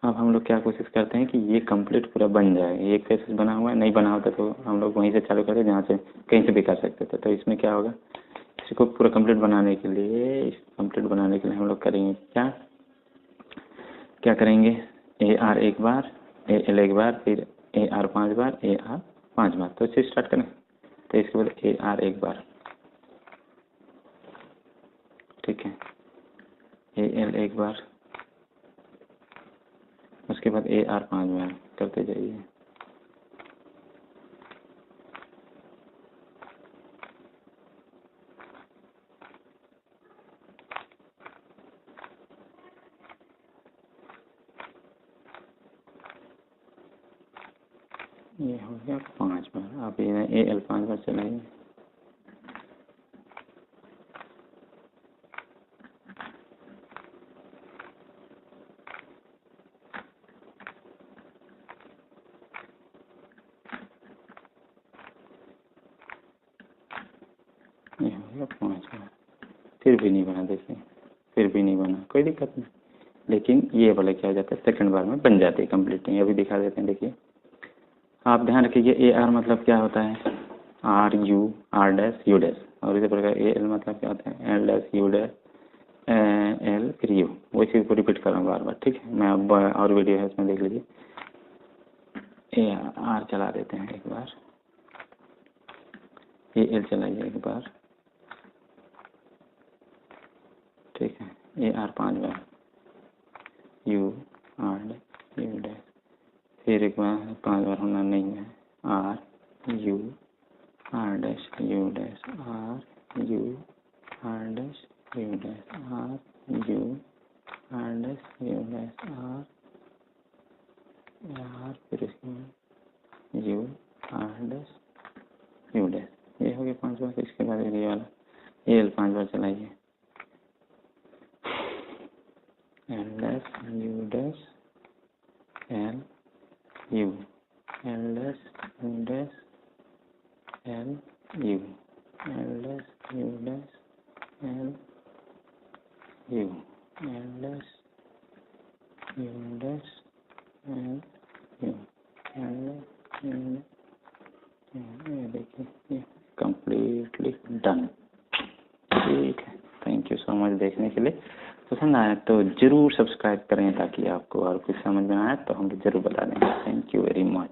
अब हम लोग क्या कोशिश करते हैं कि ये कंप्लीट पूरा बन जाए। एक फेस बना हुआ है, नहीं बना होता तो हम लोग वहीं से चालू करते, जहाँ से कहीं से भी कर सकते थे। तो इसमें क्या होगा, इसको पूरा कंप्लीट बनाने के लिए हम लोग करेंगे क्या करेंगे, AR एक बार, AL एक बार, फिर AR 5 बार, AR 5 बार। तो इससे स्टार्ट करें। तो इसके बाद AR एक बार, ठीक है, AL एक बार, उसके बाद AR 5 बार करते जाइए। ये हो गया 5 बार। आप ये AL 5 बार चलाइए। ये हो गया 5 बार। फिर भी नहीं बना, देखिए फिर भी नहीं बना, कोई दिक्कत नहीं। लेकिन ये वाला क्या हो जाता है, सेकंड बार में बन जाती है कंप्लीट। अभी दिखा देते हैं, देखिए आप ध्यान रखिए। AR मतलब क्या होता है, RU R dash U dash, और इसी प्रकार AL मतलब क्या होता है, L dash U dash L फिर U। वैसे को रिपीट कर रहा हूँ बार बार, ठीक है। मैं अब और वीडियो है इसमें देख लीजिए। AR चला देते हैं एक बार, AL चलाइए एक बार, ठीक है। AR 5 बार, U R dash U dash, फिर एक बार 5 बार होना नहीं है, RU R dash U dash, RU R dash U dash, RU R dash U dash, R फिर इसके बाद U R dash U dash. ये हो गया 5 बार। इसके बाद ये वाला AL 5 बार चलाइए, L dash U dash L U, L dash U dash L U, L dash U dash L U, L dash U dash L U, L dash U dash. ये देखिए, ये कम्प्लीटली डन। ठीक है, thank you so much देखने के लिए। पसंद आया तो ज़रूर सब्सक्राइब करें, ताकि आपको और कुछ समझ में आए तो हम ज़रूर बता देंगे। Thank you very much.